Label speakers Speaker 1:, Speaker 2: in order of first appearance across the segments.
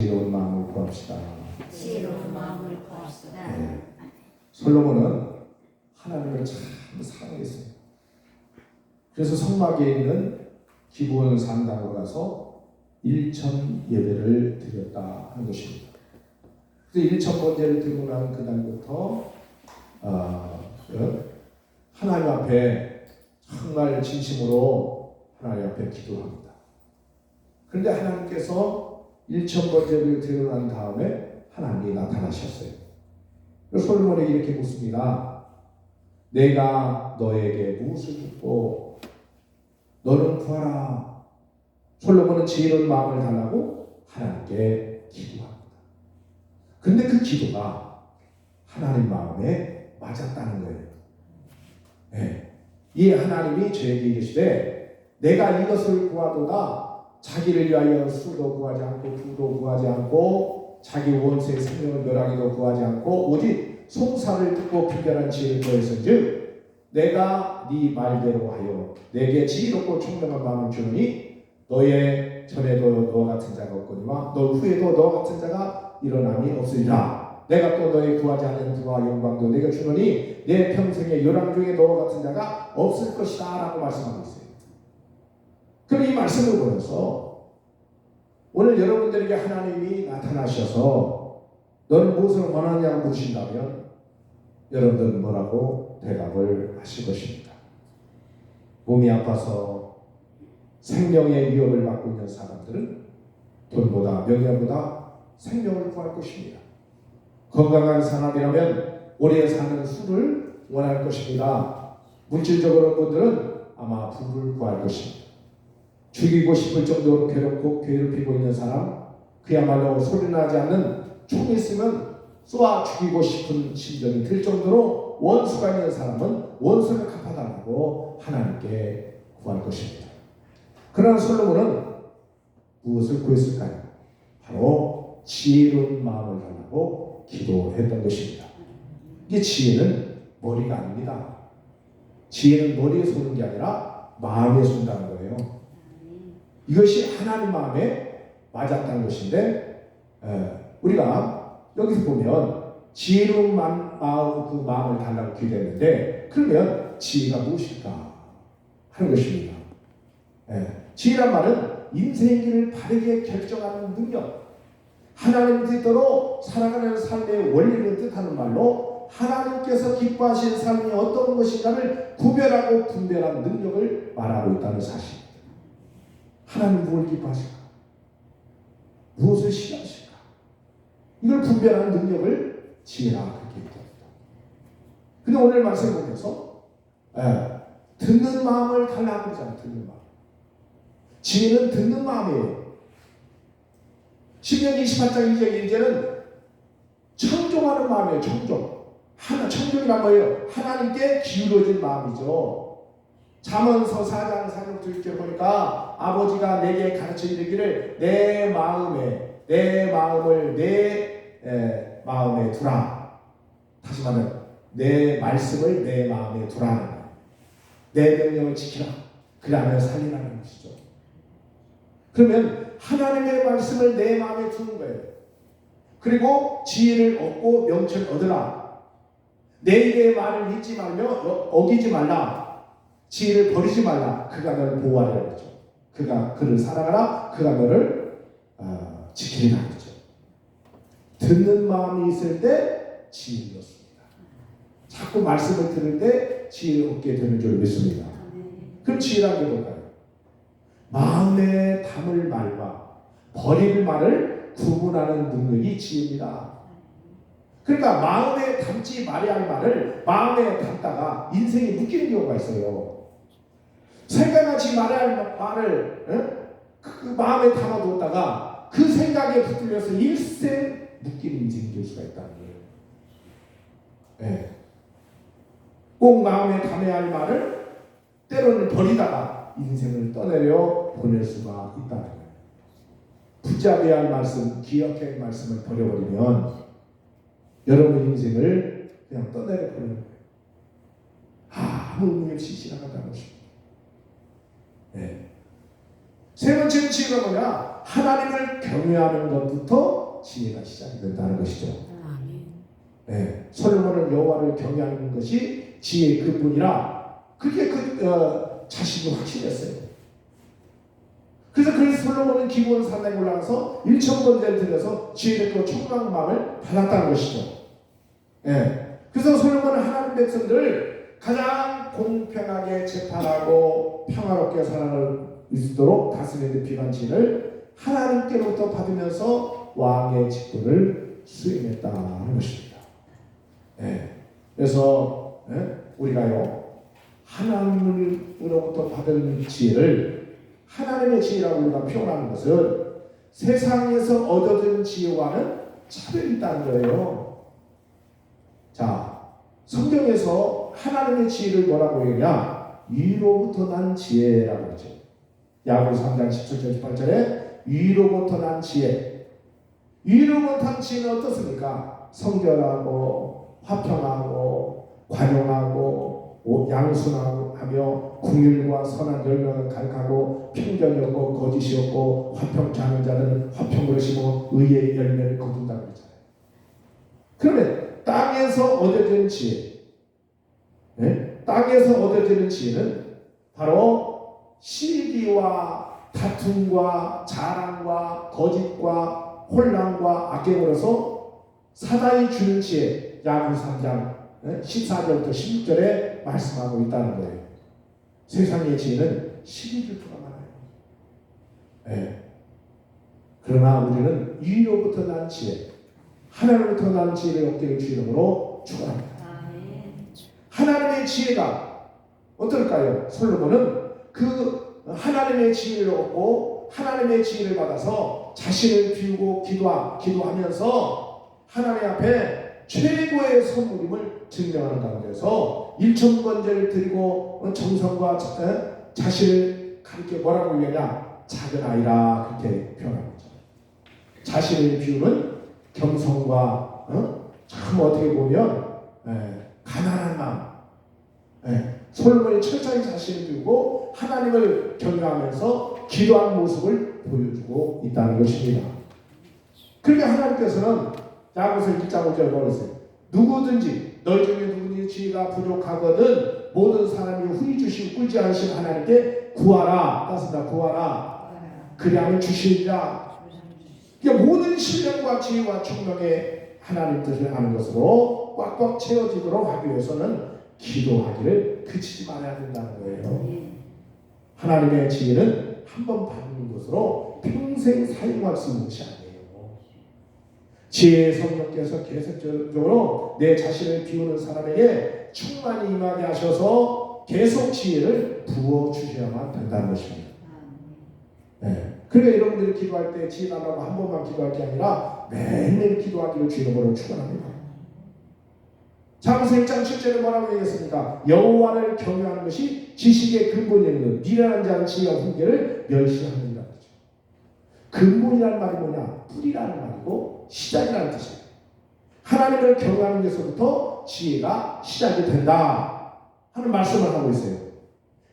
Speaker 1: 지혜로운 마음을 구합시다.
Speaker 2: 지혜로운 마음을 구합시다.
Speaker 1: 네. 솔로몬은 하나님을 참 사랑했어요. 그래서 성막에 있는 기브온 산당으로 가서 1천 예배를 드렸다 하는 것입니다. 그래서 1천 번제를 드리고 난 그날부터 하나님 앞에 정말 진심으로 하나님 앞에 기도합니다. 그런데 하나님께서 1천 번제를 드리고 난 다음에 하나님이 나타나셨어요. 솔로몬에게 이렇게 묻습니다. 내가 너에게 무엇을 줬고 너는 구하라. 솔로몬은 지혜로운 마음을 달라고 하나님께 기도합니다. 그런데 그 기도가 하나님 마음에 맞았다는 거예요. 네. 이 하나님이 저에게 이르시되 내가 이것을 구하도다. 자기를 위하여 수도 구하지 않고 부도 구하지 않고 자기 원수의 생명을 멸하기도 구하지 않고 오직 송사를 듣고 분별한 지혜를 구했은즉 내가 네 말대로 하여 내게 지혜롭고 총명한 마음을 주노니 너의 전에도 너와 같은 자가 없거니와 너 후에도 너와 같은 자가 일어남이 없으리라. 내가 또 너의 구하지 않는 부와 영광도 내가 주노니 내 평생의 요람 중에 너와 같은 자가 없을 것이다 라고 말씀하고 있어요. 그럼 이 말씀을 보면서 오늘 여러분들에게 하나님이 나타나셔서 너는 무엇을 원하느냐고 물으신다면 여러분들은 뭐라고 대답을 하실 것입니다. 몸이 아파서 생명의 위협을 받고 있는 사람들은 돈보다 명예보다 생명을 구할 것입니다. 건강한 사람이라면 오래 사는 수를 원할 것입니다. 물질적으로 분들은 아마 부를 구할 것입니다. 죽이고 싶을 정도로 괴롭히고 있는 사람, 그야말로 소리나지 않는 총이 있으면 쏘아 죽이고 싶은 심정이 들 정도로 원수가 있는 사람은 원수를 갚아달라고 하나님께 구할 것입니다. 그러나 솔로몬은 무엇을 구했을까요? 바로 지혜로운 마음을 달라고 기도했던 것입니다. 이게 지혜는 머리가 아닙니다. 지혜는 머리에서 오는 게 아니라 마음에서 온다는 거예요. 이것이 하나님 마음에 맞았다는 것인데 우리가 여기서 보면 지혜로운 그 마음을 달라고 기도했는데 그러면 지혜가 무엇일까 하는 것입니다. 지혜란 말은 인생의 길을 바르게 결정하는 능력, 하나님 뜻대로 살아가는 삶의 원리를 뜻하는 말로 하나님께서 기뻐하시는 삶이 어떤 것인가를 구별하고 분별하는 능력을 말하고 있다는 사실입니다. 하나님 무엇을 기뻐하실까? 무엇을 싫어하실까? 이걸 분별하는 능력을 지혜라 그렇게 얘기합니다. 근데 오늘 말씀 보면서 듣는 마음을 달라고 그러잖아요. 듣는 마음. 지혜는 듣는 마음이에요. 신명기 28장 2절 1절은 청종하는 마음이에요. 청종이란 뭐예요? 하나님께 기울어진 마음이죠. 잠언서 4장 4절 2절 보니까 아버지가 내게 가르쳐 이르기를 내 마음을 내 마음에 두라. 다시 말하면 내 말씀을 내 마음에 두라. 내 명령을 지키라. 그러면 살리라는 것이죠. 그러면 하나님의 말씀을 내 마음에 두는 거예요. 그리고 지혜를 얻고 명철을 얻으라. 내 입의 말을 잊지 말며 어기지 말라. 지혜를 버리지 말라. 그가 너를 보호하리라 그러죠. 그를 사랑하라. 그가 너를 지키리라 그러죠. 듣는 마음이 있을 때 지혜를 얻습니다. 자꾸 말씀을 들을 때 지혜를 얻게 되는 줄 믿습니다. 그럼 지혜란 게 뭘까요? 마음에 담을 말과 버릴 말을 구분하는 능력이 지혜입니다. 그러니까 마음에 담지 말아야 할 말을 마음에 담다가 인생이 묶이는 경우가 있어요. 생각하지 말아야 할 말을 그 마음에 담아두었다가 그 생각에 붙들려서 일생 묶이는 인생이 될 수가 있다는 거예요. 꼭 마음에 담아야 할 말을 때로는 버리다가 인생을 떠내려 보낼 수가 있다는 거예요. 붙잡아야 할 말씀, 기억해야 할 말씀을 버려버리면 여러분 인생을 그냥 떠내려 보내는 거예요. 아무 의미 없이 지나가다는 것입니다. 세 번째는 지혜가 뭐냐? 하나님을 경외하는 것부터 지혜가 시작이 된다는 것이죠. 네, 솔로몬은 여호와를 경외하는 것이 지혜의 근본이라 그게 자신이 확신했어요. 그래서 솔로몬은 기브온 산에 올라가서 1,000번제를 드려서 지혜를 그 청구한 마음을 받았다는 것이죠. 예. 그래서 솔로몬은 하나님 백성들을 가장 공평하게 재판하고 평화롭게 살아갈 수 있도록 다스리는 비관치를 하나님께로부터 받으면서 왕의 직분을 수행했다는 것입니다. 예. 그래서 우리가요 하나님으로부터 받은 지혜를 하나님의 지혜라고 우리가 표현하는 것은 세상에서 얻어든 지혜와는 차별이 있다는 거예요. 자, 성경에서 하나님의 지혜를 뭐라고 얘기하냐? 위로부터 난 지혜라고 그러죠. 야고보서 3장 17절 18절에 위로부터 난 지혜. 위로부터 난 지혜는 어떻습니까? 성결하고 화평하고 관용하고 양순하며 긍휼과 선한 열명을 가득하고 편견이 없고 거짓이 없고 화평케 하는 자는 화평으로 심어 의의 열매를 거둔다고 그러잖아요. 그러면 땅에서 얻어지는 지혜, 땅에서 얻어지는 지혜는 바로 시기와 다툼과 자랑과 거짓과 혼란과 악행으로서 사단이 주는 지혜, 야고보서 3장 14절부터 16절에 말씀하고 있다는 거예요. 세상의 지혜는 시기 질투가 많아요. 그러나 우리는 위로부터 난 지혜, 하나님으로부터 난 지혜를 얻기를 주 이름으로 축원합니다. 하나님의 지혜가 어떨까요? 솔로몬은 그 하나님의 지혜를 얻고 하나님의 지혜를 받아서 자신을 비우고 기도하면서 하나님 앞에 최고의 선물임을 증명하는 가운데서 1,000번제를 드리고 정성과 자신을 가르쳐 뭐라고 얘기하냐? 작은 아이라 그렇게 표현하고 있죠. 자신을 비우는 겸손과 참 어떻게 보면 가난한 마음. 솔로몬이 철저히 자신을 비우고 하나님을 경외하면서 기도하는 모습을 보여주고 있다는 것입니다. 그러니까 하나님께서는 야고보서 1장 5절에 뭐랬어요? 누구든지 너희 중에 누구든지 지혜가 부족하거든 모든 사람이 후히 주시고 꿀지 않으신 하나님께 구하라. 따스다 구하라. 그리하면 주시리라. 그러니까 모든 신령과 지혜와 총명의 하나님 뜻을 아는 것으로 꽉꽉 채워지도록 하기 위해서는 기도하기를 그치지 말아야 된다는 거예요. 하나님의 지혜는 한 번 받는 것으로 평생 사용할 수 있는 것이 아니에요. 지혜의 성령께서 계속적으로 내 자신을 비우는 사람에게 충만히 임하게 하셔서 계속 지혜를 부어주셔야만 된다는 것입니다. 그러니까 여러분들이 기도할 때 지혜 달라고 한 번만 기도할 게 아니라 매일매일 기도하기를 주 이름으로 축원합니다. 잠언서 1장 7절에 뭐라고 얘기했습니까? 여호와를 경외하는 것이 지식의 근본이라는 것. 미련한 자는 지혜와 훈계를 멸시하느니라. 근본이라는 말이 뭐냐? 뿌리라는 말이고 시작이라는 뜻이에요. 하나님을 경외하는 데서부터 지혜가 시작이 된다 하는 말씀을 하고 있어요.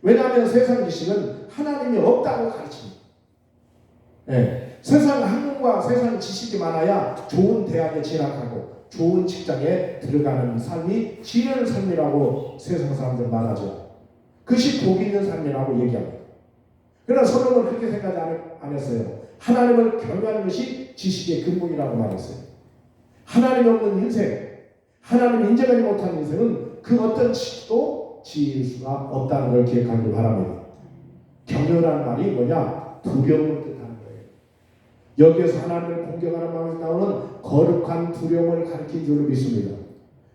Speaker 1: 왜냐하면 세상 지식은 하나님이 없다고 가르칩니다. 세상 학문과 세상 지식이 많아야 좋은 대학에 진학하고 좋은 직장에 들어가는 삶이 지혜로운 삶이라고 세상 사람들 말하죠. 그것이 복이 있는 삶이라고 얘기합니다. 그러나 솔로몬은 그렇게 생각하지 안 했어요. 하나님을 경외하는 것이 지식의 근본이라고 말했어요. 하나님 없는 인생, 하나님을 인정하지 못하는 인생은 그 어떤 지식도 지혜일 수가 없다는 걸 기억하길 바랍니다. 경외라는 말이 뭐냐? 두려움을 뜻하는 거예요. 여기에서 하나님을 공경하는 마음에서 나오는 거룩한 두려움을 가리킨 줄로 믿습니다.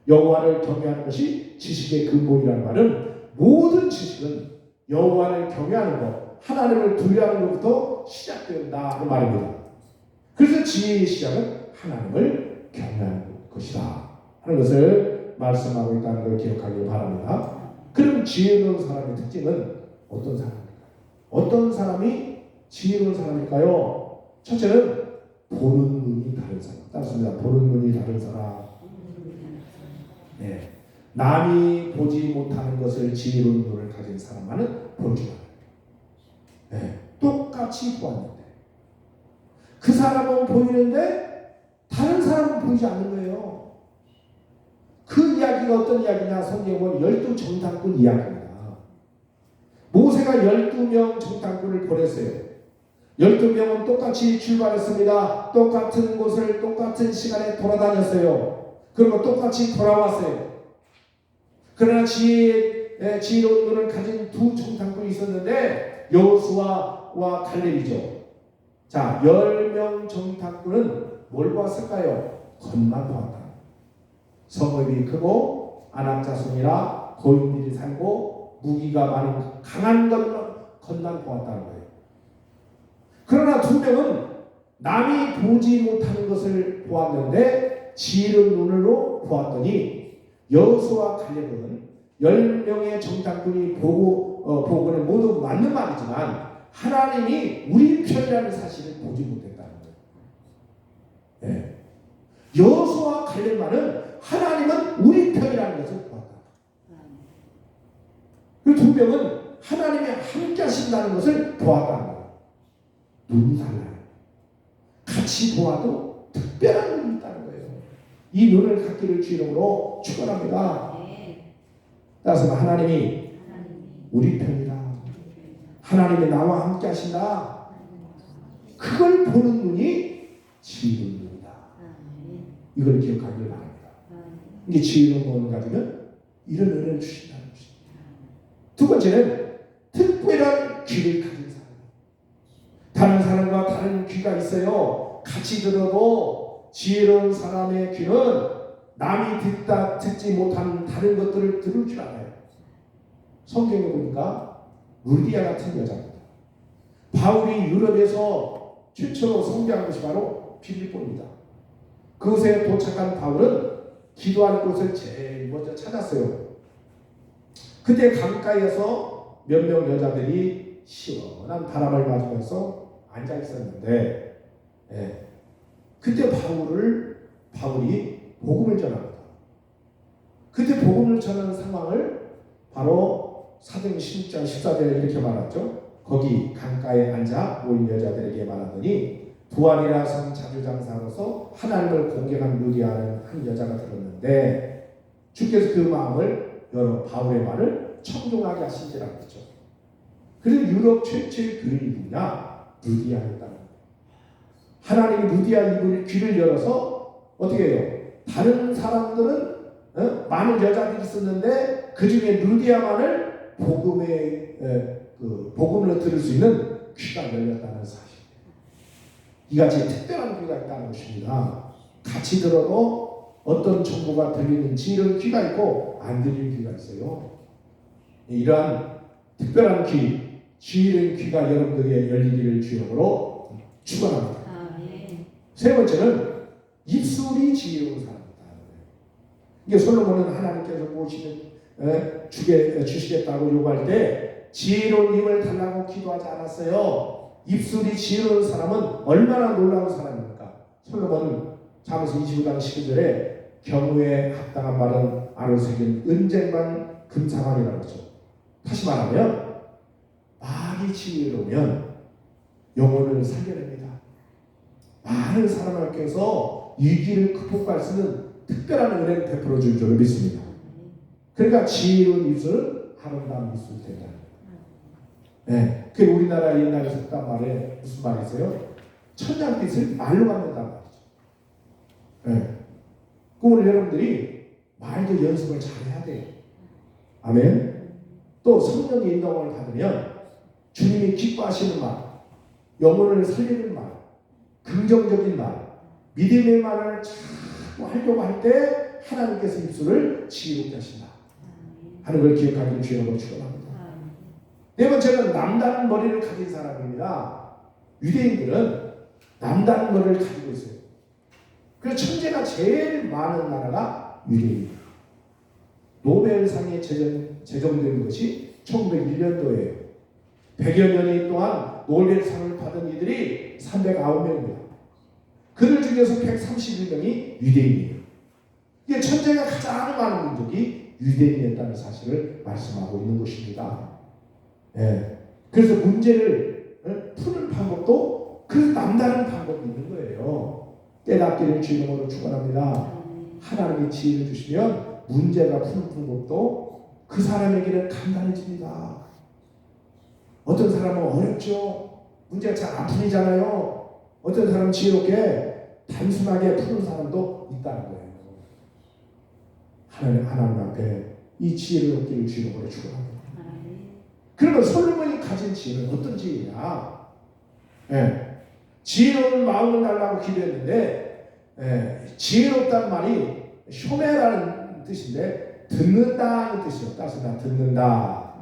Speaker 1: 여호와를 경외하는 것이 지식의 근본이라는 말은 모든 지식은 여호와를 경외하는 것, 하나님을 두려워하는 것부터 시작된다는 말입니다. 그래서 지혜의 시작은 하나님을 경외하는 것이다 하는 것을 말씀하고 있다는 걸 기억하길 바랍니다. 그럼 지혜로운 사람의 특징은 어떤 사람일까요? 어떤 사람이 지혜로운 사람일까요? 첫째는 보는 눈이 다른 사람. 따습니다. 보는 눈이 다른 사람. 남이 보지 못하는 것을 지혜로운 눈을 가진 사람만은 볼 줄 알아요. 똑같은 똑같이 보았는데 그 사람은 보이는데 다른 사람은 보이지 않는 거예요. 그 이야기가 어떤 이야기냐? 성경에 보면 12정탐꾼 이야기입니다. 모세가 12명 정탐꾼을 보냈어요. 12명은 똑같이 출발했습니다. 똑같은 곳을 똑같은 시간에 돌아다녔어요. 그리고 똑같이 돌아왔어요. 그러나 지혜로운 눈을 가진 두 정탐꾼이 있었는데 여호수아와 갈렙이죠. 자, 10명 정탐꾼은 뭘 보았을까요? 겉만 보았다. 성읍이 크고 아낙 자손이라 고인들이 살고 무기가 많은 강한 겉만 보았다는 거예요. 그러나 두 명은 남이 보지 못하는 것을 보았는데 지혜로운 눈으로 보았더니 여호수아와 갈렙은 10명의 정탐꾼이 보고는 모두 맞는 말이지만 하나님이 우리 편이라는 사실을 보지 못했다는 거예요. 예. 여호수아와 갈렙만은 하나님은 우리 편이라는 것을 보았다. 그 두 명은 하나님이 함께 하신다는 것을 보았다는 거예요. 눈이 달라요. 같이 보아도 특별한 눈이 있다는 거예요. 이 눈을 갖기를 주 이름으로 축원합니다. 따라서 하나님이 우리 편이다. 하나님이 나와 함께 하신다. 그걸 보는 눈이 지혜로운 눈이다. 이걸 기억하기를 바랍니다. 이게 지혜로운 눈을 가지면 이런 은혜를 주신다는 것입니다. 두 번째는 특별한 귀를 가진 사람. 다른 사람과 다른 귀가 있어요. 같이 들어도 지혜로운 사람의 귀는 남이 듣지 못하는 다른 것들을 들을 줄 알아요. 성경에 보니까 루디아 같은 여자입니다. 바울이 유럽에서 최초로 성교한 것이 바로 빌립보입니다. 그곳에 도착한 바울은 기도할 곳을 제일 먼저 찾았어요. 그때 강가에서 몇 명 여자들이 시원한 바람을 맞으면서 앉아 있었는데, 그때 바울이 복음을 전합니다. 그때 복음을 전하는 상황을 바로 사도행 16장 14절에 이렇게 말하죠. 거기 강가에 앉아 모인 여자들에게 말하더니 부활이라 성 자주장사로서 하나님을 공경한 루디아는 한 여자가 들었는데 주께서 그 마음을 열어 바울의 말을 청종하게 하신지라고 했죠. 그래서 유럽 최초의 교인이 누구냐? 루디아였다. 하나님이 루디아 귀를 열어서 어떻게 해요? 다른 사람들은 많은 여자들이 있었는데 그 중에 루디아만을 복음을 들을 수 있는 귀가 열렸다는 사실. 이같이 특별한 귀가 있다는 것입니다. 같이 들어도 어떤 정보가 들리는 지혜로운 귀가 있고 안 들리는 귀가 있어요. 이러한 특별한 귀, 지혜로운 귀가 여러분들에게 열리기를 주님으로 축원합니다. 세 번째는 입술이 지혜로운 사람이다. 이게 솔로몬은 하나님께서 주시겠다고 요구할 때 지혜로운 입을 달라고 기도하지 않았어요. 입술이 지혜로운 사람은 얼마나 놀라운 사람입니까? 솔로몬은 잠언서 25장 12절에 경우에 합당한 말은 알을 새긴 은쟁반 금상환이라고 하죠. 다시 말하면 말이 지혜로우면 영혼을 살려냅니다. 많은 사람들께서 위기를 극복할 수 있는 특별한 은혜를 베풀어 줄 줄을 믿습니다. 그러니까 지혜로운 입술은 아름다운 입술이 된다. 그 우리나라 옛날에 썼단 말에 무슨 말이 있어요? 천냥빛을 말로 갖는단 말이죠. 오늘 여러분들이 말도 연습을 잘 해야 돼요. 아멘. 또 성령의 인도를 받으면 주님이 기뻐하시는 말, 영혼을 살리는 말, 긍정적인 말, 믿음의 말을 자꾸 하려고 할 때 하나님께서 입술을 지혜롭게 하신다 하는 걸 기억하기를 주님으로 축원합니다. 네 번째는 남다른 머리를 가진 사람입니다. 유대인들은 남다른 머리를 가지고 있어요. 그래서 천재가 제일 많은 나라가 유대인입니다. 노벨상에 제정된 것이 1901년도에요. 100여 년 동안 노벨상을 받은 이들이 309명입니다. 그들 중에서 131명이 유대인이에요. 이게 천재가 가장 많은 민족이 유대인이었다는 사실을 말씀하고 있는 것입니다. 그래서 문제를 푸는 방법도 그 남다른 방법이 있는 거예요. 깨닫기를 주 이름으로 축원합니다. 하나님이 지혜를 주시면 문제가 푸는 방법도 그 사람에게는 간단해집니다. 어떤 사람은 어렵죠. 문제가 잘 안 풀리잖아요. 어떤 사람은 지혜롭게 단순하게 푸는 사람도 있다는 거예요. 하나님 앞에 이 지혜를 얻기를 주 이름으로 축원합니다. 그러면 솔로몬이 가진 지혜는 어떤 지혜냐? 지혜로운 마음을 달라고 기도했는데 지혜롭다는 말이 쇼메라는 뜻인데 듣는다는 뜻이에요. 따스나 듣는다.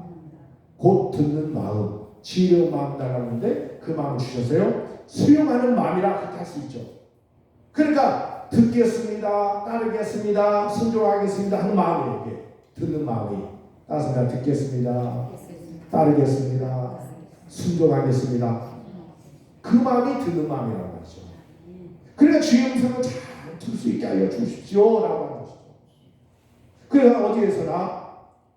Speaker 1: 곧 듣는 마음, 지혜로운 마음 달라고 하는데 그 마음을 주셨어요. 수용하는 마음이라 그렇게 할 수 있죠. 그러니까 듣겠습니다, 따르겠습니다, 순종하겠습니다 하는 마음이에요. 이게 듣는 마음이. 따스나 듣겠습니다, 따르겠습니다, 순종하겠습니다. 그 마음이 듣는 마음이라는 거죠. 그러니까 주의 음성을 잘 들을 수 있게 하여 주십시오 라고 하는 것이죠. 그래서 어디에서나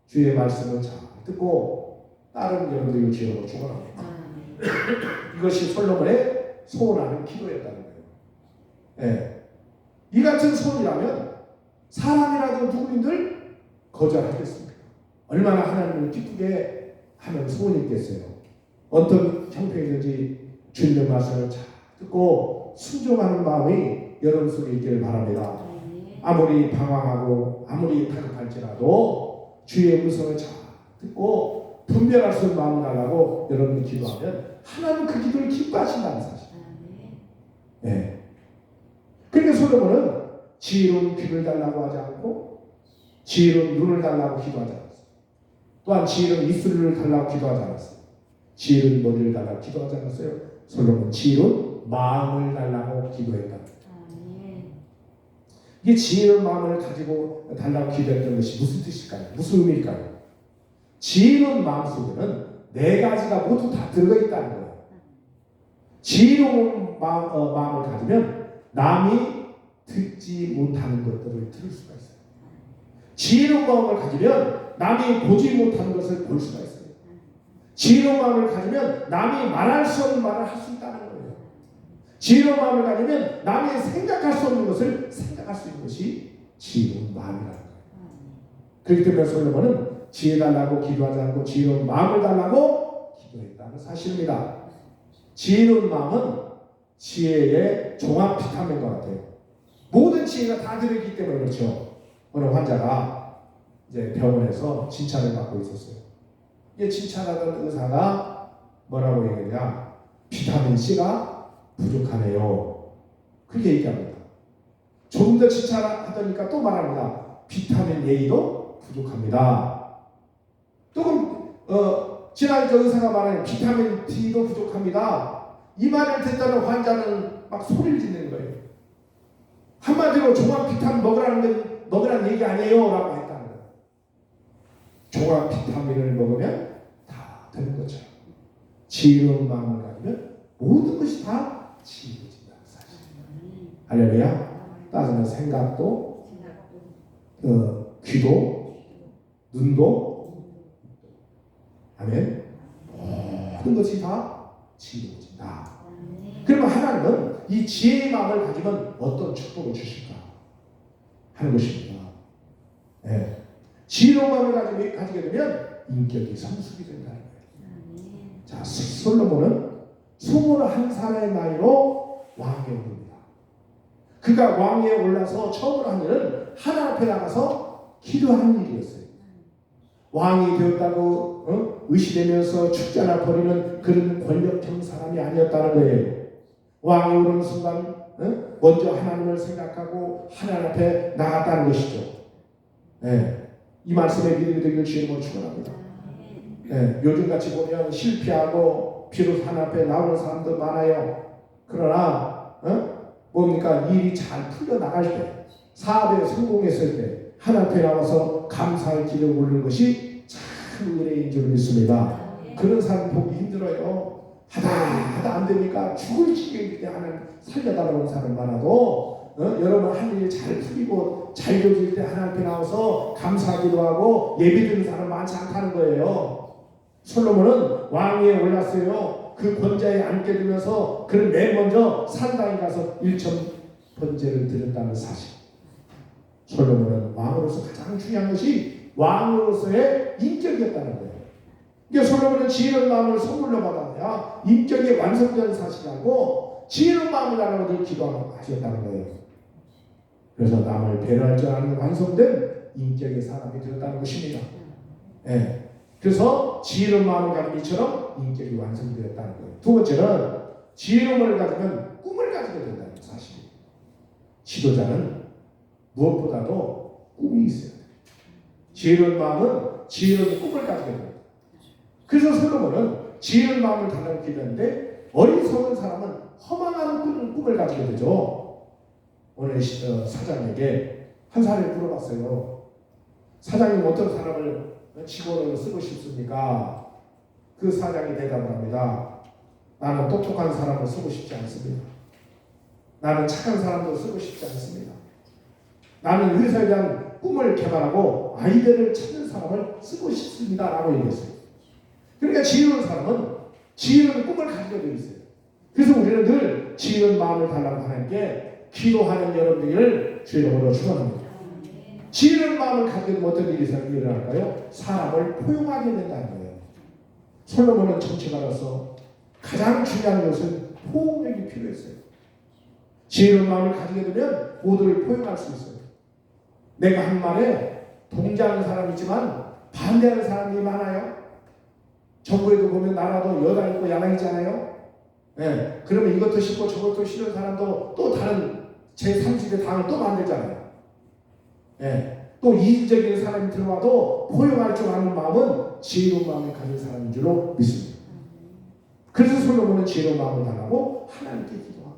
Speaker 1: 주의 말씀을 잘 듣고 따르는 여러분들이 주여로 축원합니다. 이것이 솔로몬의 소원하는 기도였다는 거예요. 이 같은 소원이라면 사람이라도 누구인들 거절하겠습니까? 얼마나 하나님을 기쁘게 하는 소원이 있겠어요. 어떤 형편이든지 주님의 말씀을 잘 듣고 순종하는 마음이 여러분 속에 있기를 바랍니다. 아무리 방황하고 아무리 다급할지라도 주의 음성을 잘 듣고 분별할 수 있는 마음을 달라고 여러분이 기도하면 하나님은 그 기도를 기뻐하신다는 사실. 그러니까 솔로몬은 지혜로운 귀를 달라고 하지 않고 지혜로운 눈을 달라고 기도하지 않았어요. 또한 지혜로운 입술을 달라고 기도하지 않았어요. 지혜로운 머리를 달라고 기도하지 않았어요. 솔로몬은 지혜로운 마음을 달라고 기도했다. 이게 지혜로운 마음을 가지고 달라고 기도했던 것이 무슨 뜻일까요? 무슨 의미일까요? 지혜로운 마음 속에는 네 가지가 모두 다 들어가 있다는 거예요. 지혜로운 마음을 가지면 남이 듣지 못하는 것들을 들을 수가 있어요. 지혜로운 마음을 가지면 남이 보지 못하는 것을 볼 수가 있어요. 지혜로운 마음을 가지면 남이 말할 수 없는 말을 할 수 있다는 거예요. 지혜로운 마음을 가지면 남이 생각할 수 없는 것을 생각할 수 있는 것이 지혜로운 마음이라는 거예요. 그렇기 때문에 솔로몬은 지혜 달라고 기도하지 않고 지혜로운 마음을 달라고 기도했다는 사실입니다. 지혜로운 마음은 지혜의 종합 비타민인 것 같아요. 모든 지혜가 다 들어있기 때문에 그렇죠. 어느 환자가 이제 병원에서 진찰을 받고 있었어요. 이게 진찰하던 의사가 뭐라고 얘기했냐? 비타민 C가 부족하네요. 그렇게 얘기합니다. 조금 더 진찰하더니까 또 말합니다. 비타민 A도 부족합니다. 조금 지난 그 의사가 말하는 비타민 D도 부족합니다. 이 말을 듣다는 환자는 막 소리를 짓는 거예요. 한마디로 종합 비타민 먹으라는 얘기 아니에요 라고 했다는 거예요. 종합 비타민을 먹으면 다 되는 거죠. 지혜로운 마음을 가지면 모든 것이 다 지혜로워진다는 사실. 할렐루야. 따지면 생각도 귀도 눈도 아멘. 모든 것이 다 지혜로워진다. 그러면 하나님은 이 지혜의 마음을 가지면 어떤 축복을 주실까 하는 것입니다. 지혜로운 마음을 가지게 되면 인격이 성숙이 된다는 거예요. 자, 솔로몬은 21살의 나이로 왕에 오릅니다. 그가 왕위에 올라서 처음으로 한 일은 하나님 앞에 나가서 기도하는 일이었어요. 왕이 되었다고 의시되면서 축자나 벌이는 그런 권력형 사람이 아니었다는 거예요. 왕이 오르는 순간 먼저 하나님을 생각하고 하나님 앞에 나갔다는 것이죠. 이 말씀에 믿음이 되기를 주님으로 축원합니다. 요즘같이 보면 실패하고 비로소 하나님 앞에 나오는 사람도 많아요. 그러나 뭡니까? 일이 잘 풀려나갈 때, 사업에 성공했을 때 하나님 앞에 나와서 감사의 기도를 올리는 것이 참 은혜인 줄 믿습니다. 그런 사람 보기 힘들어요. 하다 안 되니까 죽을 지경일 때 하나님 살려달라는 사람 많아도 여러분 한 일이 잘 풀리고 잘 되어질 때 하나님 앞에 나와서 감사하기도 하고 예배 드리는 사람 많지 않다는 거예요. 솔로몬은 왕위에 올랐어요. 그 권자에 앉게 되면서 그는 맨 먼저 산당에 가서 1,000번제를 드렸다는 사실. 솔로몬은 왕으로서 가장 중요한 것이 왕으로서의 인격이었다는 거예요. 그러니까 솔로몬은 지혜로운 마음을 선물로 받아야 인격이 완성된 사실하고 지혜로운 마음을 달라고 늘 기도하셨다는 거예요. 그래서 남을 배려할 줄 아는 완성된 인격의 사람이 되었다는 것입니다. 예. 그래서 지혜로운 마음을 가진 이처럼 인격이 완성되었다는 거예요. 두 번째는 지혜로움을 가지면 꿈을 가지게 된다는 사실이에요. 지도자는 무엇보다도 꿈이 있어야 돼요. 지혜로운 마음은 지혜로운 꿈을 가지게 됩니다. 그래서 솔로몬은 지혜로운 마음을 달라고 기도했는데 어리석은 사람은 허망한 꿈을 가지게 되죠. 오늘 사장에게 한 사람이 물어봤어요. 사장님 어떤 사람을 직원으로 쓰고 싶습니까? 그 사장이 대답을 합니다. 나는 똑똑한 사람을 쓰고 싶지 않습니다. 나는 착한 사람도 쓰고 싶지 않습니다. 나는 회사에 대한 꿈을 개발하고 아이디어를 찾는 사람을 쓰고 싶습니다. 라고 얘기했어요. 그러니까 지혜로운 사람은 지혜로운 꿈을 가지고 되어 있어요. 그래서 우리는 늘 지혜로운 마음을 달라고 하나님께 기도하는 여러분들을 주님으로 축원합니다. 지혜로운 마음을 가지게 되면 어떤 일이 일어날까요? 사람을 포용하게 된다는 거예요. 솔로몬은 정치가로서 가장 중요한 것은 포용력이 필요했어요. 지혜로운 마음을 가지게 되면 모두를 포용할 수 있어요. 내가 한 말에 동의하는 사람이지만 반대하는 사람이 많아요. 정부에도 보면 나라도 여당 있고 야당 있잖아요. 네. 그러면 이것도 싫고 저것도 싫은 사람도 또 다른 제3지대 당을 또 만들잖아요. 네. 또 이질적인 사람이 들어와도 포용할 줄 아는 마음은 지혜로운 마음을 가진 사람인 줄로 믿습니다. 그래서 솔로몬은 지혜로운 마음을 달라고 하나님께 기도한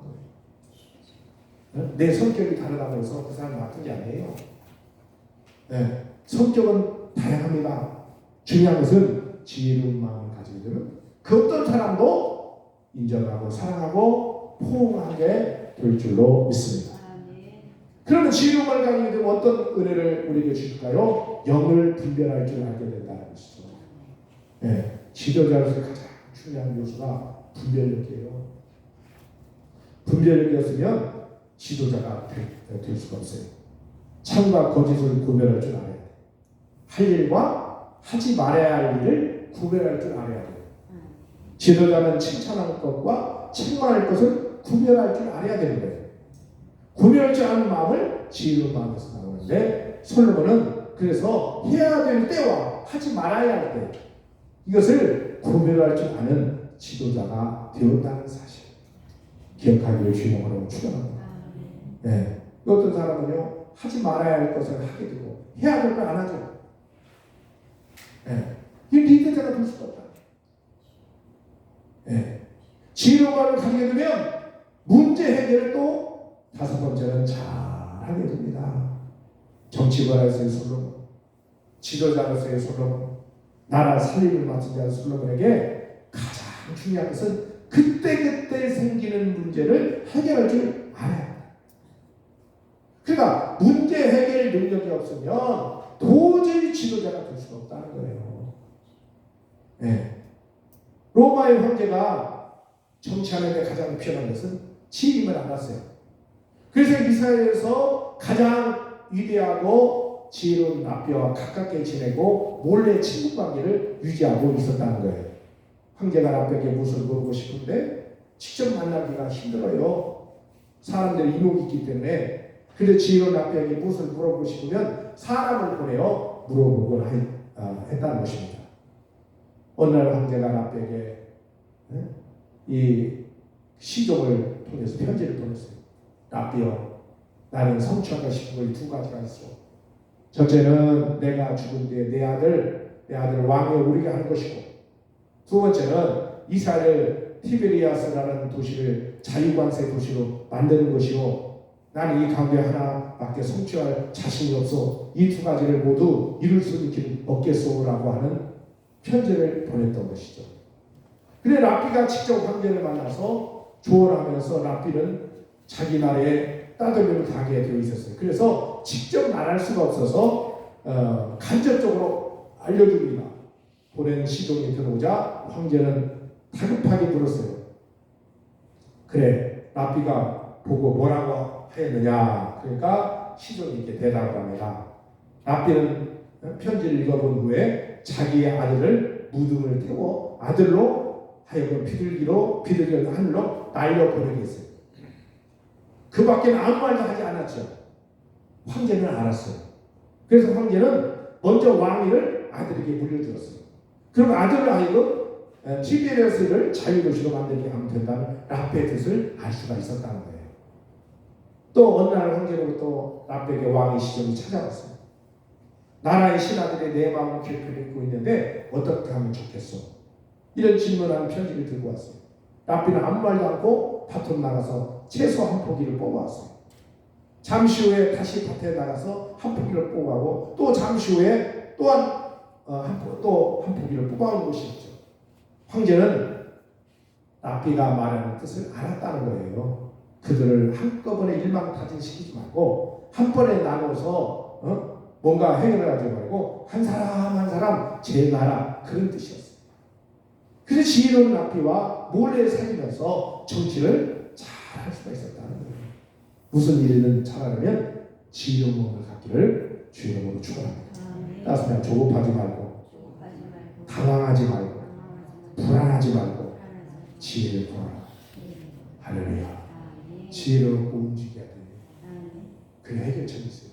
Speaker 1: 거예요. 네? 내 성격이 다르다고 해서 그 사람 나쁜 게 아니에요. 네. 성격은 다양합니다. 중요한 것은 지혜로운 마음을 가지게 되면 그 어떤 사람도 인정하고 사랑하고 포용하게 될 줄로 믿습니다. 그러면 지혜로운 마음을 가지게 되면 어떤 은혜를 우리에게 주실까요? 영을 분별할 줄 알게 된다는 것이죠. 네. 지도자로서 가장 중요한 요소가 분별력이에요. 분별력이 없으면 지도자가 될 수가 없어요. 참과 거짓을 구별할 줄 알아야 돼요. 할 일과 하지 말아야 할 일을 구별할 줄 알아야 돼요. 지도자는 칭찬할 것과 책망할 것을 구별할 줄 알아야 되는 거예요. 구별할 줄 아는 마음을 지혜로운 마음에서 나오는데 솔로몬은 그래서 해야 될 때와 하지 말아야 할 때 이것을 구별할 줄 아는 지도자가 되었다는 사실 기억하기를 주님으로 축원합니다. 네. 어떤 사람은요 하지 말아야 할 것을 하게 되고 해야 될 걸 안 하죠. 네. 이 리더자가 될 수가 없다. 네. 지혜로운 마음을 가지게 되면 문제 해결을 또 다섯 번째는 잘 하게 됩니다. 정치가로서의 솔로몬, 지도자로서의 솔로몬, 나라 살림을 맡은 자 솔로몬에게 가장 중요한 것은 그때그때 생기는 문제를 해결할 줄 알아야 합니다. 그러니까 문제 해결 능력이 없으면 도저히 지도자가 될 수가 없다는 거예요. 네. 로마의 황제가 정치하는 데 가장 필요한 것은 지임을 알았어요. 그래서 이스라엘에서 가장 위대하고 지혜로운 라비아와 가깝게 지내고 몰래 친분 관계를 유지하고 있었다는 거예요. 황제가 라비아에게 무엇을 물어보고 싶은데 직접 만나기가 힘들어요. 사람들이 이목이 있기 때문에. 그래서 지혜로운 라비아에게 무엇을 물어보고 싶으면 사람을 보내어 물어보곤 했다는 것입니다. 어느 날 황제가 라비아에게 이 시종을 통해서 편지를 보냈어요. 라비아, 나는 성취하고 싶은 걸 두 가지가 있어. 첫째는 내가 죽은 뒤에 내 아들 왕에 오르게 하는 것이고, 두 번째는 이스라엘 티베리아스라는 도시를 자유관세 도시로 만드는 것이고, 나는 이 가운데 하나밖에 성취할 자신이 없어. 이 두 가지를 모두 이룰 수 없겠소라고 하는 편지를 보냈던 것이죠. 그래 라비가 직접 황제를 만나서 조언하면서 라비는 자기 나라에 따돌림을 당하게 되어 있었어요. 그래서 직접 말할 수가 없어서 간접적으로 알려줍니다. 보낸 시종이 들어오자 황제는 다급하게 물었어요. 그래, 랍비가 보고 뭐라고 했느냐. 그러니까 시종이 이렇게 대답을 합니다. 랍비는 편지를 읽어본 후에 자기의 아들을 무덤을 태워 아들로 하여금 비둘기를 하늘로 날려보내게 했어요. 그 밖에는 아무 말도 하지 않았죠. 황제는 알았어요. 그래서 황제는 먼저 왕위를 아들에게 물려주었어요. 그럼 아들을 하여금 티베리아스를 자유도시로 만들게 하면 된다는 랍비의 뜻을 알 수가 있었다는 거예요. 또 어느 날 황제로부터 랍비에게 왕의 시종이 찾아왔어요. 나라의 신하들이 내 마음을 기억하고 있고 있는데 어떻게 하면 좋겠어? 이런 질문하는 편지를 들고 왔어요. 랍비는 아무 말도 않고 밭으로 나가서 채소 한 포기를 뽑아왔어요. 잠시 후에 다시 밭에 나가서 한 포기를 뽑아오고 또 잠시 후에 또한 한 포기를 뽑아오는 것이었죠. 황제는 랍비가 말하는 뜻을 알았다는 거예요. 그들을 한꺼번에 일망타진시키지 말고 한 번에 나눠서 뭔가 행위를 하지 말고 한 사람 한 사람 제나라 그런 뜻이었어요. 그래서 지혜로운 랍비와 몰래 사귀면서 정치를 잘 할 수가 있었다는 거예요. 무슨 일이든 잘하려면 지혜로운 몸을 갖기를 주의 이름으로 축원합니다. 따뜻한 조급하지 말고 당황하지 말고 불안하지 말고 지혜를 구하라. 할렐루야. 지혜를 얻고 움직여야 돼요. 그게 해결책이 있어요.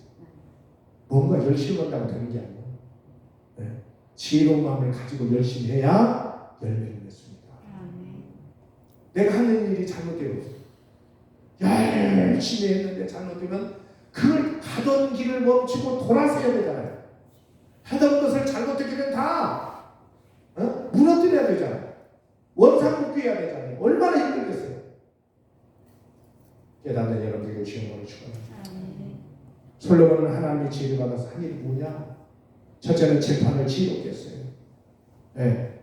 Speaker 1: 뭔가 열심히 한다고 되는 게 아니에요. 네. 지혜로운 마음을 가지고 열심히 해야 열매를 맺습니다. 내가 하는 일이 잘못되고 열심히 했는데 잘못되면 그 가던 길을 멈추고 돌아서야 되잖아요. 하던 것을 잘못했기는 다 무너뜨려야 되잖아요. 원상복귀해야 되잖아요. 얼마나 힘들겠어요. 깨닫는 여러분들에게 주님으로 축원합니다. 솔로몬은 하나님의 지혜를 받아서 한 일이 뭐냐? 첫째는 재판을 지혜롭게 했어요. 네.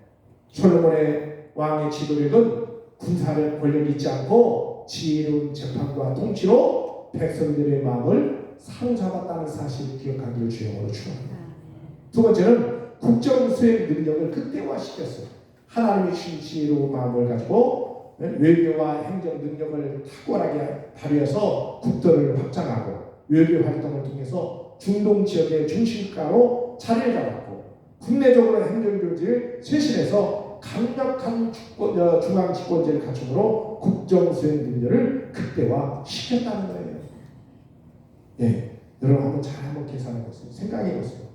Speaker 1: 솔로몬의 왕의 지도력은 군사를 권력이 있지 않고 지혜로운 재판과 통치로 백성들의 마음을 사로잡았다는 사실을 기억하기를 주님으로 축원합니다. 두 번째는 국정 수행 능력을 극대화시켰어요. 하나님의 주신 지혜로운 마음을 가지고 외교와 행정 능력을 탁월하게 발휘해서 국도를 확장하고 외교 활동을 통해서 중동 지역의 중심가로 자리를 잡았고 국내적으로 행정조직을 쇄신해서 강력한 중앙 집권제를 갖춤으로 국정 수행 능력을 극대화시켰다는 거예요. 예, 여러분 한번 한번 계산해 보세요. 생각해 보세요.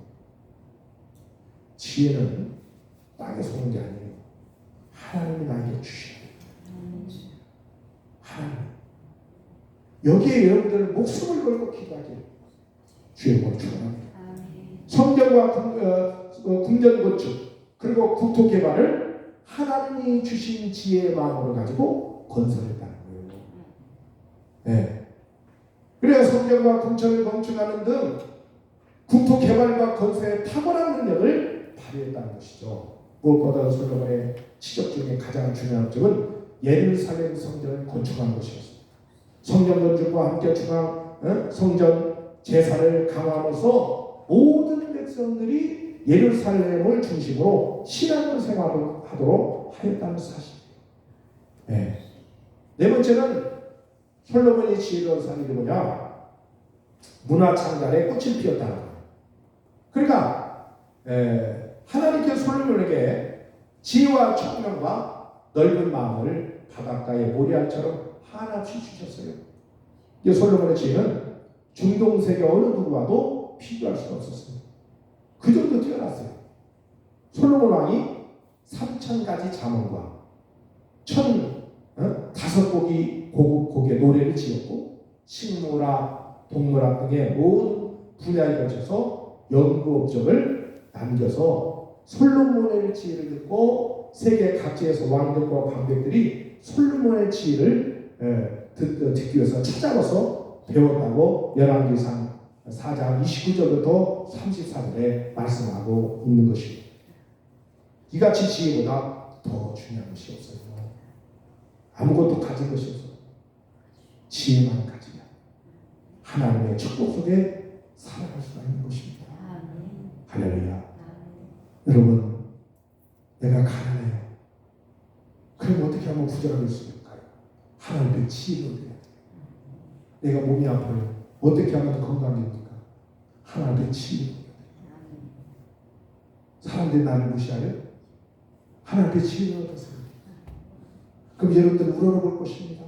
Speaker 1: 지혜는 땅에서 오는 게 아니에요. 하나님이 나에게 주셔야 돼요. 하나님. 여기에 여러분들 목숨을 걸고 기도하기를 주의 이름으로 축원합니다. 성전과 궁전 건축 그리고 국토 개발을 하나님이 주신 지혜의 마음으로 가지고 건설했다는 거예요. 네. 그래서 성전과 궁전을 건축하는 등 국토 개발과 건설에 탁월한 능력을 발휘했다는 것이죠. 무엇보다 솔로몬의 치적 중에 가장 중요한 점은 예루살렘 성전을 건축한 것이었습니다. 성전 건축과 함께 중앙 성전 제사를 강화하면서 모든 백성들이 예루살렘을 중심으로 신앙을 생활을 하도록 하였다는 사실이에요. 네. 네 번째는 솔로몬의 지혜로운 산이 뭐냐? 문화 창달에 꽃을 피웠다는 거예요. 그러니까 하나님께서 솔로몬에게 지혜와 총명과 넓은 마음을 바닷가의 모리알처럼 한없이 주셨어요. 이 솔로몬의 지혜는 중동 세계 어느 누구와도 비교할 수가 없었어요. 그 정도 뛰어났어요. 솔로몬 왕이 3,000가지 잠언과 1,005곡의 고급 곡의 노래를 지었고 식물학, 동물학 등의 모든 분야에 걸쳐서 연구 업적을 남겨서 솔로몬의 지혜를 듣고 세계 각지에서 왕들과 방백들이 솔로몬의 지혜를 듣기 위해서 찾아와서 배웠다고 열왕기상 4장 29절부터 34절에 말씀하고 있는 것입니다. 이같이 지혜보다 더 중요한 것이 없어요. 아무것도 가진 것이 없어요. 지혜만 가지면 하나님의 축복 속에 살아갈 수가 있는 것입니다. 할렐루야. 여러분, 내가 가난해요. 지혜를 얻어야 돼요. 내가 몸이 아파요. 어떻게 하면 건강해집니까? 하나님의 지혜를 얻어야 돼요. 사람들이 나를 무시하여 하나님의 지혜를 얻었어요. 그럼 여러분들 우러러볼 것입니다.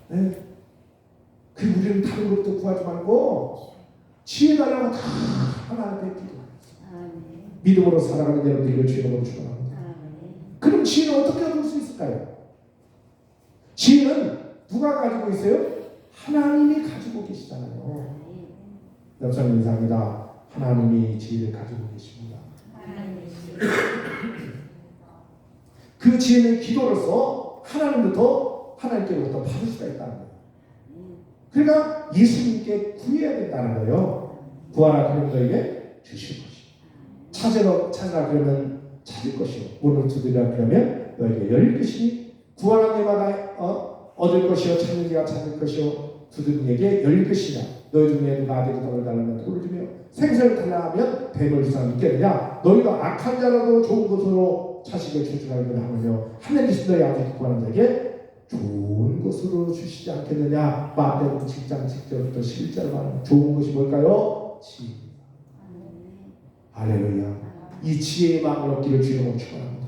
Speaker 1: 네? 그 우리는 다른 것도 구하지 말고 지혜 달라고 다 하나님께 기도하겠습니다. 믿음으로 살아가는 여러분들을 주님으로 축원합니다. 그럼 지혜는 어떻게 얻을 수 있을까요? 지혜는 누가 가지고 있어요? 하나님이 가지고 계시잖아요. 옆사람 인사합니다. 하나님이 지혜를 가지고 계십니다. 그 지혜는 기도로서 하나님께로부터 받을 수가 있다는 거예요. 그러니까 예수님께 구해야 된다는 거예요. 구하라 그러면 너에게 주실 것이요. 찾으라 그러면 찾을 것이요. 문을 두드리라 그러면 너에게 열릴 것이니 구하는 데마다 얻을 것이요. 찾는 자가 찾을 것이요. 두드리는 이에게 열릴 것이냐. 너희 중에 누가 아들이 떡을 달라면 돌을 주며 생선을 달라 하면 뱀을 줄 사람이 있겠느냐. 너희가 악한 자라도 좋은 것으로 자식을 주주라고 하며 하늘이신 너희 아버지 구하는 자에게 좋은 것으로 주시지 않겠느냐. 마태복음 7장 10절부터 11절 말하는 좋은 것이 뭘까요? 지혜입니다. 할렐루야. 이 지혜의 마음을 얻기를 주님으로 축원합니다.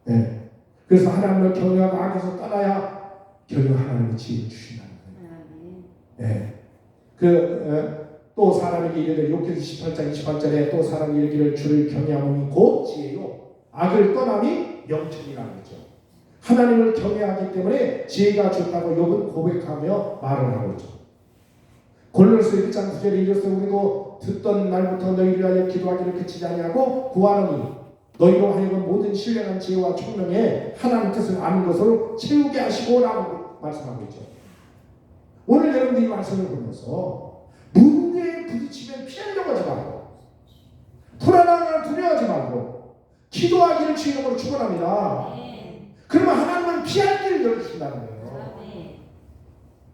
Speaker 1: 네. 그래서 하나님을 경외하고 악에서 떠나야 결국 하나님의 지혜를 주신다는 거예요. 네. 또 사람에게 이르되 욥기서 18장 28절에 또 사람이 이르기를 주를 경외함이 곧 지혜요 악을 떠남이 영천이라는 거죠. 하나님을 경외하기 때문에 지혜가 좋다고 욥은 고백하며 말을 하고 있죠. 골로새 1장 9절에 이르되 우리도 듣던 날부터 너희를 위하여 기도하기를 그치지 아니하고 구하노니 너희로 하여금 모든 신령한 지혜와 총명에 하나님 뜻을 아는 것으로 채우게 하시고라고 말씀하고 있죠. 오늘 여러분들이 이 말씀을 보면서 문제에 부딪히면 피하려고 하지 말고 불안함을 두려워하지 말고 기도하기를 주님으로 축원합니다. 그러면 하나님은 피할 길을 열어주신다는 거예요.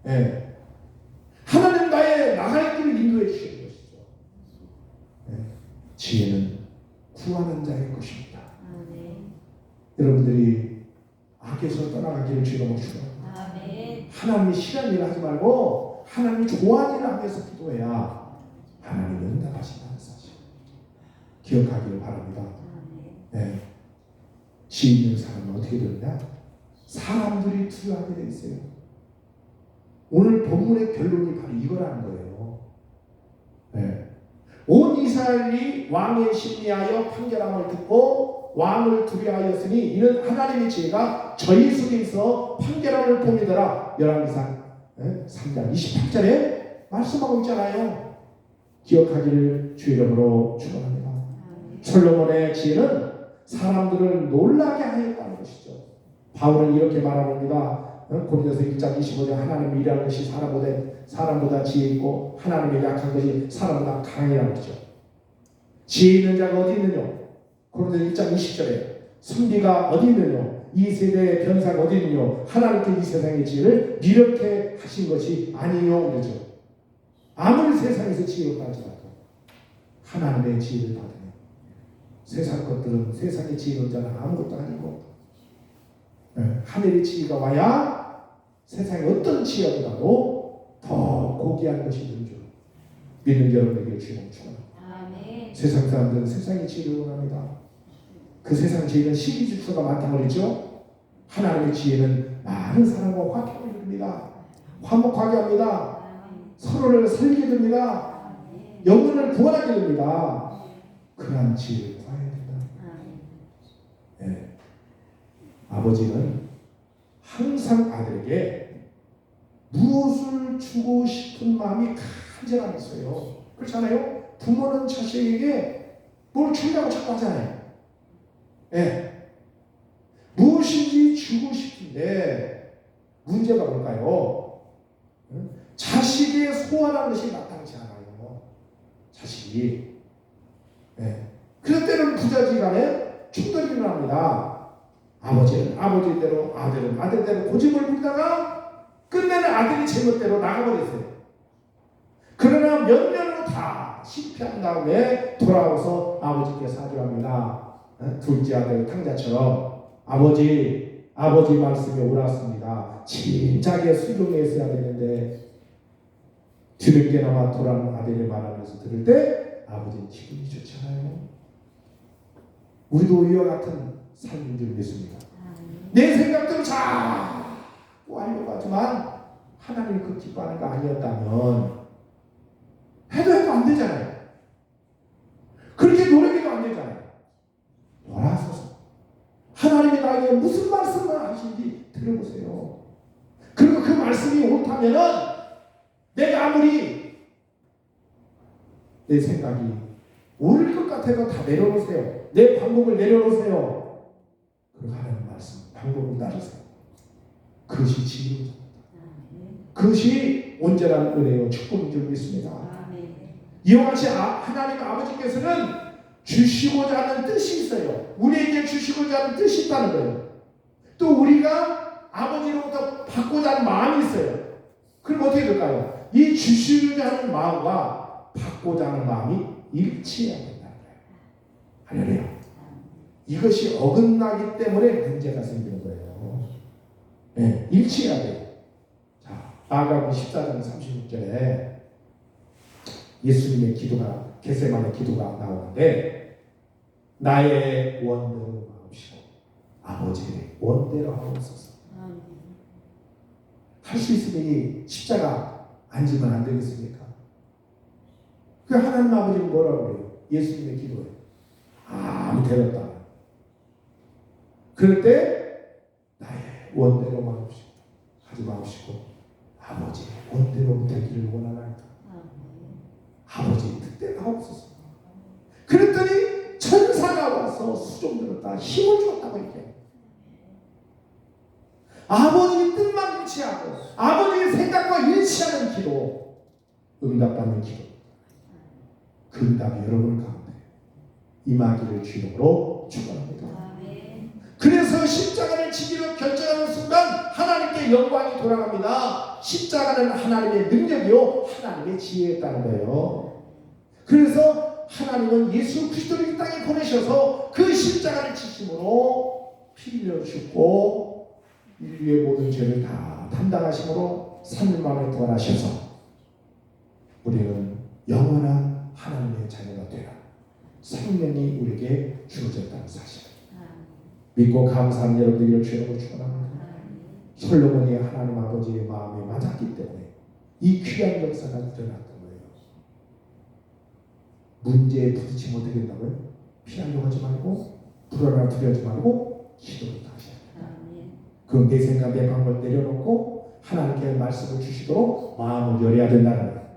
Speaker 1: 네. 하나님 나의 나갈 길을 인도해 주시는 것이죠. 네. 지혜는 구하는 자의 것입니다. 여러분들이 악에서 떠나가기를 주님으로 축원합니다. 하나님이 싫은 일을 하지 말고 하나님이 좋아하는 일을 하면서 기도해야 하나님이 응답하신다는 사실 기억하기를 바랍니다. 네. 지혜 있는 사람은 어떻게 되느냐? 사람들이 두려워하게 돼 있어요. 오늘 본문의 결론이 바로 이거라는 거예요. 네. 온 이스라엘이 왕의 심리하여 판결함을 듣고 왕을 두려워하였으니 이는 하나님의 지혜가 저희 속에 있어 판결함을 봅니다라. 열왕기상 3장 28절에 말씀하고 있잖아요. 기억하기를 주 이름으로 축원합니다. 솔로몬의 지혜는 사람들을 놀라게 하였다는 것이죠. 바울은 이렇게 말합니다. 고린도서 1장 25절 하나님이 일하는 것이 사람보다 지혜 있고 하나님의 약한 것이 사람보다 강이라는 거죠. 지혜 있는 자가 어디 있느냐? 고린도서 1장 20절에 선비가 어디 있느냐? 이 세대의 변사가 어디 있느냐? 하나님께 이 세상의 지혜를 이렇게 하신 것이 아니요 그러죠. 아무리 세상에서 지혜롭다 할지라도 하나님의 지혜를 받으면 세상 것들은 세상의 지혜로운 자는 아무것도 아니고 하늘의 지혜가 와야 세상의 어떤 지혜보다도 더 고귀한 것이 있는 줄 믿는 여러분에게 주님을 축원합니다. 세상 사람들은 세상의 지혜를 원합니다. 그 세상 지혜는 시기질서가 많다고 그랬죠. 하나님의 지혜는 많은 사람과 화평을 이룹니다. 화목하게 합니다. 서로를 살게 됩니다. 영혼을 구원하게 됩니다. 그러한 지혜를 구해야 된다. 네. 아버지는 항상 아들에게 무엇을 주고 싶은 마음이 간절함이 있어요. 그렇잖아요. 부모는 자식에게 뭘 주려고 자꾸 하잖아요. 네. 무엇인지 주고 싶은데 문제가 뭘까요? 자식의 소원하는 것이 마땅치 않아요. 자식이. 네. 그럴 때는 부자지간에 충돌이 일어납니다. 아버지는 아버지대로 아들은 아들대로 고집을 부리다가 끝내는 아들이 제멋대로 나가버렸어요. 그러나 몇 년으로 다 실패한 다음에 돌아와서 아버지께 사죄합니다. 둘째 아들 탕자처럼 아버지 아버지 말씀이 옳았습니다. 진작에 순종했어야 되는데 들은 게나마 돌아오는 아들의 말하면서 들을 때 아버지는 기분이 좋잖아요. 우리도 이와 같은 삶인 줄 믿습니다. 내 생각대로 자꾸 하려고 하지만 하나님이 그 기뻐하는 거 아니었다면 해도 안 되잖아요. 그렇게 노력해도 안 되잖아요. 돌아서서 하나님이 나에게 무슨 말씀을 하시는지 들어보세요. 그리고 그 말씀이 옳다면은 내가 아무리 내 생각이 옳을 것 같아도 다 내려놓으세요. 내 방법을 내려놓으세요. 그리고 하나님 말씀, 방법을 따르세요. 그것이 지혜입니다. 그것이 온전한 은혜요 축복인 줄 믿습니다. 이와 같이 하나님 아버지께서는 주시고자 하는 뜻이 있어요. 우리에게 주시고자 하는 뜻이 있다는 거예요. 또 우리가 아버지로부터 받고자 하는 마음이 있어요. 그럼 어떻게 될까요? 이 주시고자 하는 마음과 받고자 하는 마음이 일치해야 된다는 거예요. 할렐루야. 이것이 어긋나기 때문에 문제가 생기는 거예요. 네, 일치해야 돼요. 자, 마가복음 14장 36절에 예수님의 기도가 겟세마네 기도가 나오는데 나의 원대로 마옵시고 아버지의 원대로 하옵소서. 할 수 있으니 십자가 안 지면 안 되겠습니까? 그 하나님 아버지는 뭐라고 그래요? 예수님의 기도에 아무 대답도 그럴 때 나의 원대로 마옵시고 하지 마옵시고 아버지의 원대로 되기를 원하나이다. 아버지 뜻대로 하옵소서. 그랬더니 천사가 와서 수종 들었다 힘을 주었다고 얘기해요. 아버지의 뜻만 일치하고 아버지의 생각과 일치하는 기도, 응답받는 기도. 그 응답이 여러분 가운데 임하기를 주님으로 축원합니다. 그래서 십자가를 지기로 결정하는 순간 하나님께 영광이 돌아갑니다. 십자가는 하나님의 능력이요 하나님의 지혜였다는 거예요. 그래서 하나님은 예수 그리스도를 이 땅에 보내셔서 그 십자가를 지심으로 피 흘려 죽고 인류의 모든 죄를 다 담당하심으로 3일 만에 부활하셔서 우리는 영원한 하나님의 자녀가 되라 생명이 우리에게 주어졌다는 사실 믿고 감사한 여러분들을 주님으로 축원합니다. 솔로몬이 하나님 아버지의 마음에 맞았기 때문에 이 귀한 역사가 일어났던 거예요. 문제에 부딪히 못하겠다고요? 피하려고 하지 말고 불안하고 두려워하지 말고 기도를 다시 해야 된다. 그럼 내 생각 내 방법을 내려놓고 하나님께 말씀을 주시도록 마음을 열어야 된다는 거예요.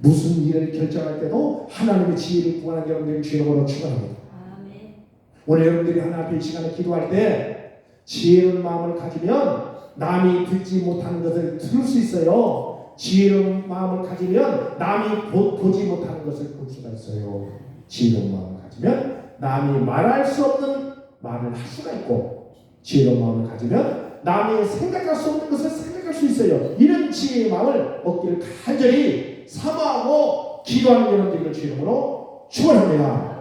Speaker 1: 무슨 일을 결정할 때도 하나님의 지혜를 구하는 여러분들을 주님으로 축원합니다. 오늘 여러분들이 하나님 앞에 이 시간에 기도할 때 지혜로운 마음을 가지면 남이 듣지 못하는 것을 들을 수 있어요. 지혜로운 마음을 가지면 남이 보지 못하는 것을 볼 수가 있어요. 지혜로운 마음을 가지면 남이 말할 수 없는 말을 할 수가 있고 지혜로운 마음을 가지면 남이 생각할 수 없는 것을 생각할 수 있어요. 이런 지혜의 마음을 얻기를 간절히 사모하고 기도하는 여러분들을 주님으로 축원합니다.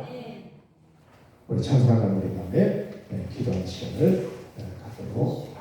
Speaker 1: 우리 찬송가 감독의 다음에 기도하는 시간을 갖도록